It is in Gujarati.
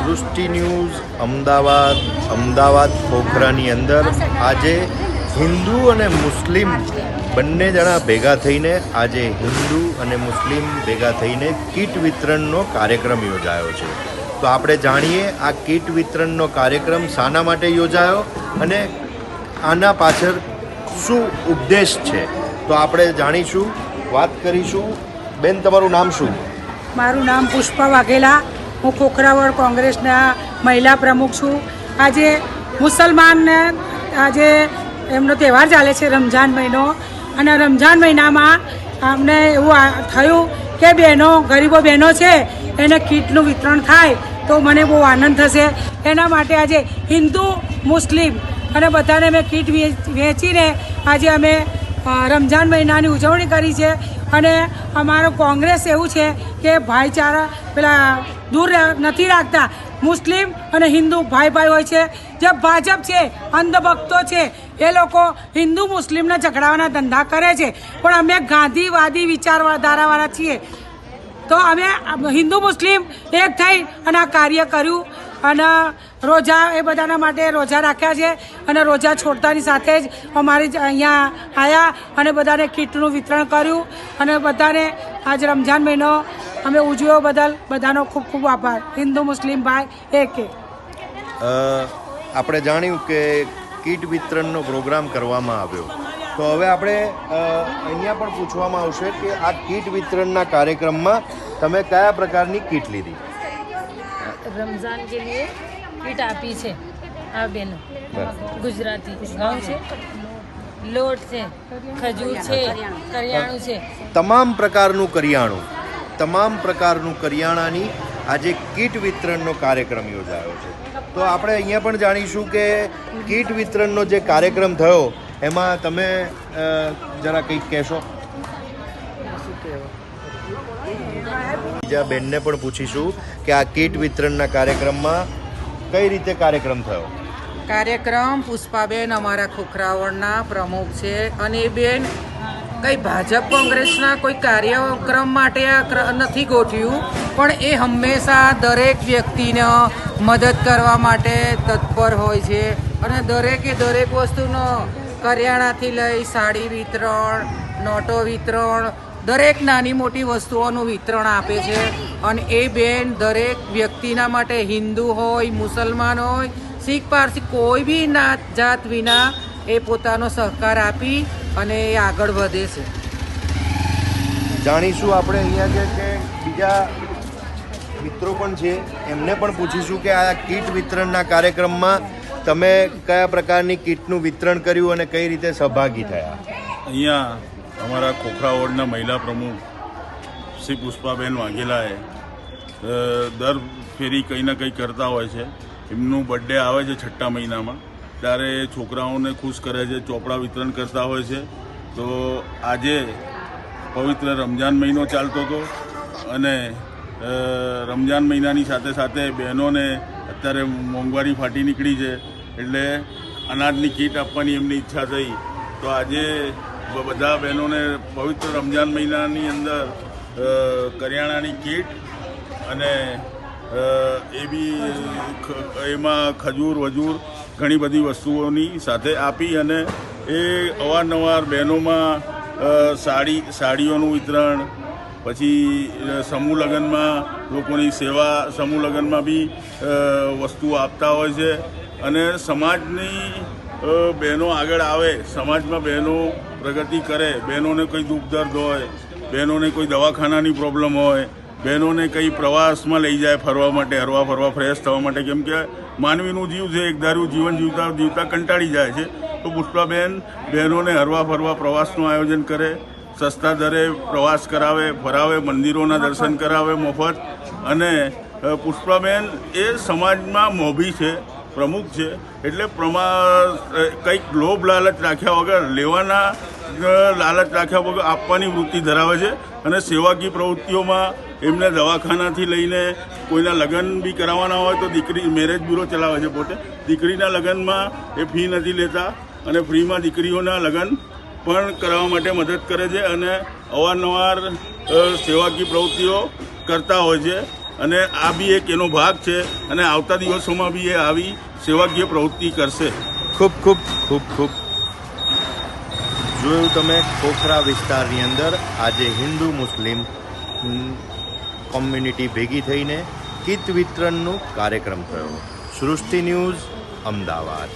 સૃષ્ટિ ન્યૂઝ અમદાવાદ પોખરાની અંદર આજે હિન્દુ અને મુસ્લિમ બંને જણા ભેગા થઈને આજે હિન્દુ અને મુસ્લિમ ભેગા થઈને કીટ વિતરણનો કાર્યક્રમ યોજાયો છે. તો આપણે જાણીએ આ કીટ વિતરણનો કાર્યક્રમ શાના માટે યોજાયો અને આના પાછળ શું ઉપદેશ છે તો આપણે જાણીશું, વાત કરીશું. બેન, તમારું નામ શું? મારું નામ પુષ્પા વાઘેલા. હું ખોખરાવડ કોંગ્રેસના મહિલા પ્રમુખ છું. આજે મુસલમાનને આજે એમનો તહેવાર ચાલે છે રમઝાન મહિનો, અને રમઝાન મહિનામાં અમને એવું થયું કે બહેનો, ગરીબો બહેનો છે એને કીટનું વિતરણ થાય તો મને બહુ આનંદ થશે. એના માટે આજે હિન્દુ મુસ્લિમ અને બધાને મેં કીટ વેચીને આજે અમે રમઝાન મહિનાની ઉજવણી કરી છે. અને અમારો કોંગ્રેસ એવું છે કે ભાઈચારા પેલા દૂર નથી રાખતા. મુસ્લિમ અને હિન્દુ ભાઈ ભાઈ હોય છે. જે ભાજપ છે, અંધભક્તો છે, એ લોકો હિન્દુ મુસ્લિમને ઝઘડાવાના ધંધા કરે છે, પણ અમે ગાંધીવાદી વિચારધારાવાળા છીએ. તો અમે હિન્દુ મુસ્લિમ એક થઈ અને આ કાર્ય કર્યું. અને રોજા એ બધાના માટે રોજા રાખ્યા છે, અને રોજા છોડતાની સાથે જ અમારી અહીંયા આવ્યા અને બધાને કીટનું વિતરણ કર્યું. અને બધાને આજ રમઝાન મહિનો અમે ઉજવ્યો બદલ બધાનો ખૂબ ખૂબ આભાર. હિન્દુ મુસ્લિમ ભાઈ એક. આપણે જાણ્યું કે કીટ વિતરણનો પ્રોગ્રામ કરવામાં આવ્યો, તો હવે આપણે અહીંયા પણ પૂછવામાં આવશે કે આ કીટ વિતરણના કાર્યક્રમમાં તમે કયા પ્રકારની કીટ લીધી? रमज़ान के लिए किट आपी है आ बेनो गुजराती घઉં છે, લોટ છે, ખજૂર છે, કરિયાણું છે, તમામ પ્રકારનું કરિયાણાની આજે કીટ વિતરણનો કાર્યક્રમ યોજાયો છે. તો આપણે અહીંયા પણ જાણીશું કે કીટ વિતરણનો જે કાર્યક્રમ થયો એમાં તમે જરા કંઈક કહેશો. બીજા બેનને પણ પૂછીશું કે આ કીટ વિતરણના કાર્યક્રમમાં કઈ રીતે કાર્યક્રમ થયો. કાર્યક્રમ પુષ્પાબેન અમારા ખોખરાવડના પ્રમુખ છે, અને એ બેન કંઈ ભાજપ કોંગ્રેસના કોઈ કાર્યક્રમ માટે આ નથી ગોઠવ્યું, પણ એ હંમેશા દરેક વ્યક્તિને મદદ કરવા માટે તત્પર હોય છે. અને દરેકે દરેક વસ્તુનો કરિયાણાથી લઈ સાડી વિતરણ, નોટો વિતરણ, દરેક નાની મોટી વસ્તુઓનું વિતરણ આપે છે. અને એ બેન દરેક વ્યક્તિના માટે, હિન્દુ હોય, મુસલમાન હોય, શીખ, પારસી, કોઈ બી નાત જાત વિના એ પોતાનો સહકાર આપી અને એ આગળ વધે છે. જાણીશું આપણે અહીંયા કે બીજા મિત્રો પણ છે, એમને પણ પૂછીશું કે આ કીટ વિતરણના કાર્યક્રમમાં તમે કયા પ્રકારની કીટનું વિતરણ કર્યું અને કઈ રીતે સહભાગી થયા. અહીંયા અમારા ખોખરાવડના મહિલા પ્રમુખ શ્રી પુષ્પાબેન વાઘેલાએ દર ફેરી કંઈ ના કંઈ કરતા હોય છે. એમનું બર્થડે આવે છે 6 મહિનામાં, ત્યારે છોકરાઓને ખુશ કરે છે, ચોપડા વિતરણ કરતા હોય છે. તો આજે પવિત્ર રમઝાન મહિનો ચાલતો હતો, અને રમઝાન મહિનાની સાથે સાથે બહેનોને અત્યારે મોંઘવારી ફાટી નીકળી છે, એટલે અનાજની કીટ આપવાની એમની ઈચ્છા થઈ. તો આજે બધા બહેનોને પવિત્ર રમઝાન મહિનાની અંદર કરિયાણાની કીટ અને એ બી એમાં ખજૂર વજૂર ઘણી બધી વસ્તુઓની સાથે આપી, અને એ અવારનવાર બહેનોમાં સાડીઓનું વિતરણ, પછી સમૂહ લગ્નમાં લોકોની સેવા, સમૂહ લગ્નમાં બી વસ્તુઓ આપતા હોય છે. અને સમાજની બહેનો આગળ આવે, સમાજમાં બહેનો પ્રગતિ કરે, બહેનોને કોઈ દુઃખ દર્દ હોય, બહેનોને કોઈ દવાખાનાની પ્રોબ્લેમ હોય, બહેનોને કંઈ પ્રવાસમાં લઈ જાય ફરવા માટે, હરવા ફરવા, ફ્રેશ થવા માટે. કેમ કે માનવીનું જીવ છે, એકધારું જીવન જીવતા કંટાળી જાય છે. તો પુષ્પાબેન બહેનોને હરવા ફરવા પ્રવાસનું આયોજન કરે, સસ્તા દરે પ્રવાસ કરાવે, ફરાવે, મંદિરોના દર્શન કરાવે મફત. અને પુષ્પાબેન એ સમાજમાં મોભી છે, પ્રમુખ છે, એટલે કંઈક લોભ લાલચ રાખ્યા વગર, લેવાના લાલચ રાખ્યા વગર આપવાની વૃત્તિ ધરાવે છે. અને સેવાકીય પ્રવૃત્તિઓમાં એમને દવાખાનાથી લઈને કોઈના લગ્ન બી કરાવવાના હોય તો દીકરી મેરેજ બ્યુરો ચલાવે છે પોતે. દીકરીના લગ્નમાં એ ફી નથી લેતા, અને ફ્રીમાં દીકરીઓના લગ્ન પણ કરાવવા માટે મદદ કરે છે, અને અવારનવાર સેવાકીય પ્રવૃત્તિઓ કરતા હોય છે. અને આ બી એક એનો ભાગ છે અને આવતા દિવસોમાં બી એ આવી સેવાકીય પ્રવૃત્તિ કરશે. ખૂબ ખૂબ ખૂબ ખૂબ જોયું તમે ખોખરા વિસ્તારની અંદર આજે હિન્દુ મુસ્લિમ કોમ્યુનિટી ભેગી થઈને કીટ વિતરણનો કાર્યક્રમ થયો. સૃષ્ટિ ન્યૂઝ, અમદાવાદ.